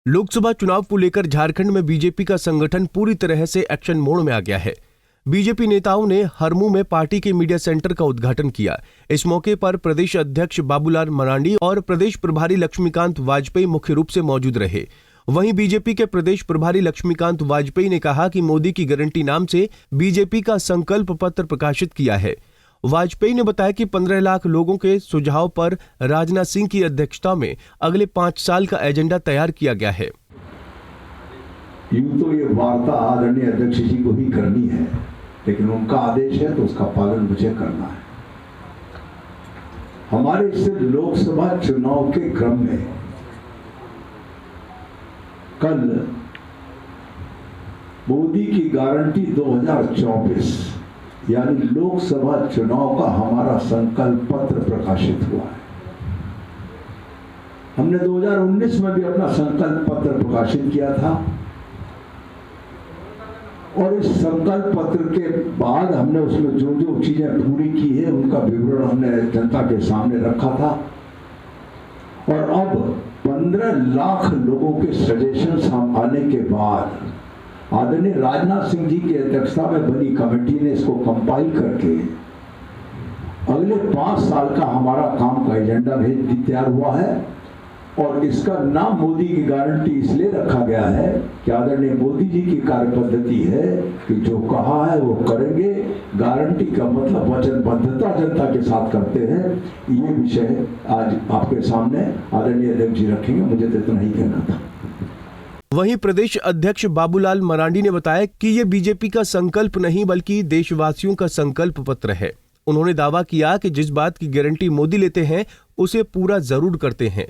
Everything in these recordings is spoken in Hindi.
लोकसभा चुनाव को लेकर झारखंड में बीजेपी का संगठन पूरी तरह से एक्शन मोड में आ गया है। बीजेपी नेताओं ने हरमू में पार्टी के मीडिया सेंटर का उद्घाटन किया। इस मौके पर प्रदेश अध्यक्ष बाबूलाल मरांडी और प्रदेश प्रभारी लक्ष्मीकांत वाजपेयी मुख्य रूप से मौजूद रहे। वहीं बीजेपी के प्रदेश प्रभारी लक्ष्मीकांत वाजपेयी ने कहा कि मोदी की गारंटी नाम से बीजेपी का संकल्प पत्र प्रकाशित किया है। वाजपेयी ने बताया कि 15 लाख लोगों के सुझाव पर राजनाथ सिंह की अध्यक्षता में अगले 5 साल का एजेंडा तैयार किया गया है। यूं तो ये वार्ता आदरणीय अध्यक्ष जी को ही करनी है, लेकिन उनका आदेश है तो उसका पालन मुझे करना है। हमारे इस लोकसभा चुनाव के क्रम में कल मोदी की गारंटी 2024 यानी लोकसभा चुनाव का हमारा संकल्प पत्र प्रकाशित हुआ है। हमने 2019 में भी अपना संकल्प पत्र प्रकाशित किया था और इस संकल्प पत्र के बाद हमने उसमें जो जो चीजें पूरी की है उनका विवरण हमने जनता के सामने रखा था। और अब 15 लाख लोगों के सजेशंस हम आने के बाद आदरणीय राजनाथ सिंह जी की अध्यक्षता में बनी कमेटी ने इसको कंपाइल करके अगले 5 साल का हमारा काम का एजेंडा भी तैयार हुआ है। और इसका नाम मोदी की गारंटी इसलिए रखा गया है कि आदरणीय मोदी जी की कार्य पद्धति है कि जो कहा है वो करेंगे। गारंटी का मतलब वचनबद्धता जनता के साथ करते हैं। ये विषय आज आपके सामने आदरणीय अध्यक्ष जी रखेंगे। मुझे तो इतना ही कहना था। वहीं प्रदेश अध्यक्ष बाबूलाल मरांडी ने बताया कि ये बीजेपी का संकल्प नहीं बल्कि देशवासियों का संकल्प पत्र है। उन्होंने दावा किया कि जिस बात की गारंटी मोदी लेते हैं उसे पूरा जरूर करते हैं।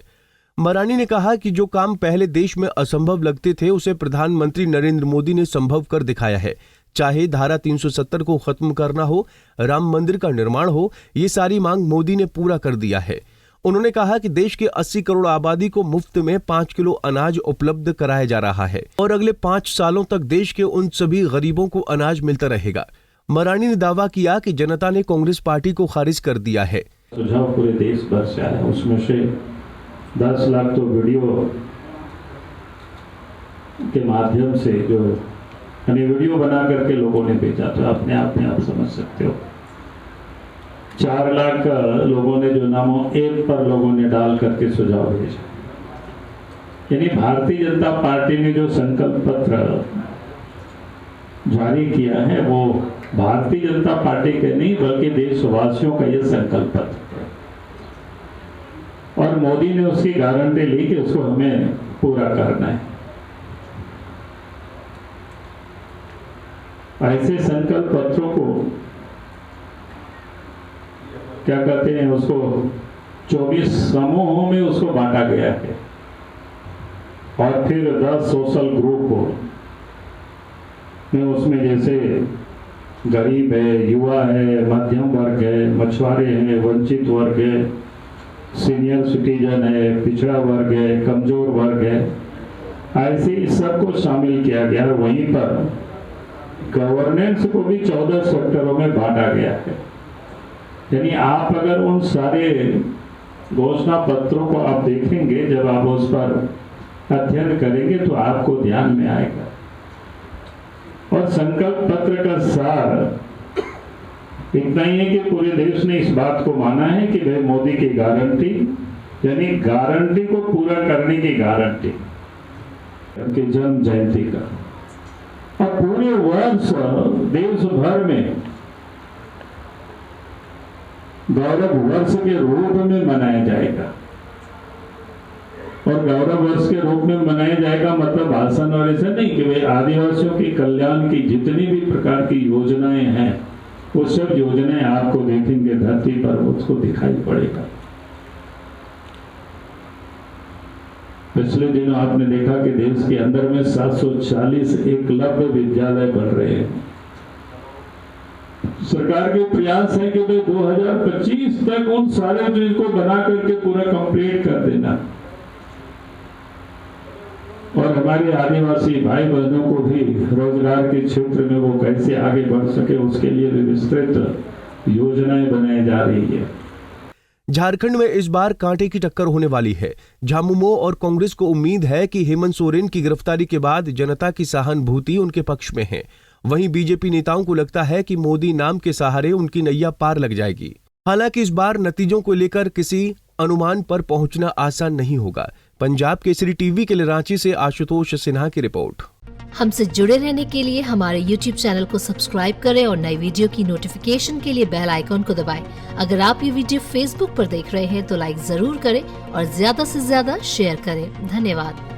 मरांडी ने कहा कि जो काम पहले देश में असंभव लगते थे उसे प्रधानमंत्री नरेंद्र मोदी ने संभव कर दिखाया है। चाहे धारा 370 को खत्म करना हो, राम मंदिर का निर्माण हो, ये सारी मांग मोदी ने पूरा कर दिया है। उन्होंने कहा कि देश के 80 करोड़ आबादी को मुफ्त में 5 किलो अनाज उपलब्ध कराया जा रहा है और अगले 5 सालों तक देश के उन सभी गरीबों को अनाज मिलता रहेगा। मरांडी ने दावा किया कि जनता ने कांग्रेस पार्टी को खारिज कर दिया है। सुझाव पूरे देश भर से आया, उसमें से 10 लाख तो वीडियो के माध्यम से जो वीडियो बना करके लोगों ने भेजा, तो अपने आप में आप समझ सकते हो। 4 लाख लोगों ने जो नमो ऐप पर लोगों ने डाल करके सुझाव भेजा। यानी भारतीय जनता पार्टी ने जो संकल्प पत्र जारी किया है वो भारतीय जनता पार्टी के नहीं बल्कि देशवासियों का ये संकल्प पत्र है। और मोदी ने उसकी गारंटी ली कि उसको हमें पूरा करना है। ऐसे संकल्प पत्रों को क्या कहते हैं, उसको 24 समूहों में उसको बांटा गया है और फिर 10 सोशल ग्रुप में उसमें जैसे गरीब है, युवा है, मध्यम वर्ग है, मछुआरे हैं, वंचित वर्ग है, सीनियर सिटीजन है, पिछड़ा वर्ग है, कमजोर वर्ग है, ऐसे सबको शामिल किया गया। वहीं पर गवर्नेंस को भी 14 सेक्टरों में बांटा गया है। यानी आप अगर उन सारे घोषणा पत्रों को आप देखेंगे, जब आप उस पर अध्ययन करेंगे तो आपको ध्यान में आएगा। और संकल्प पत्र का सार इतना ही है कि पूरे देश ने इस बात को माना है कि भाई मोदी की गारंटी यानी गारंटी को पूरा करने की गारंटी उनके जन्म जयंती का और पूरे वर्ष देश भर में गौरव वर्ष के रूप में मनाया जाएगा। और गौरव वर्ष के रूप में मनाया जाएगा मतलब भाषण और ऐसा नहीं कि भाई आदिवासियों के कल्याण की जितनी भी प्रकार की योजनाएं हैं वो सब योजनाएं आपको देखेंगे धरती पर, उसको दिखाई पड़ेगा। पिछले दिनों आपने देखा कि देश के अंदर में 740 एकलव्य विद्यालय बन रहे हैं। सरकार के प्रयास है कि भाई 2025 तक उन सारे चीज को बना करके पूरा कंप्लीट कर देना और हमारे आदिवासी भाई बहनों को भी रोजगार के क्षेत्र में वो कैसे आगे बढ़ सके उसके लिए विस्तृत योजनाएं बनाई जा रही है। झारखंड में इस बार कांटे की टक्कर होने वाली है। झामुमो और कांग्रेस को उम्मीद है कि हेमंत सोरेन की गिरफ्तारी के बाद जनता की सहानुभूति उनके पक्ष में है। वहीं बीजेपी नेताओं को लगता है कि मोदी नाम के सहारे उनकी नैया पार लग जाएगी। हालांकि इस बार नतीजों को लेकर किसी अनुमान पर पहुंचना आसान नहीं होगा। पंजाब केसरी टीवी के लिए रांची से आशुतोष सिन्हा की रिपोर्ट। हमसे जुड़े रहने के लिए हमारे YouTube चैनल को सब्सक्राइब करें और नई वीडियो की नोटिफिकेशन के लिए बेल आइकॉन को दबाएं। अगर आप ये वीडियो Facebook पर देख रहे हैं तो लाइक जरूर करें और ज्यादा से ज्यादा शेयर करें। धन्यवाद।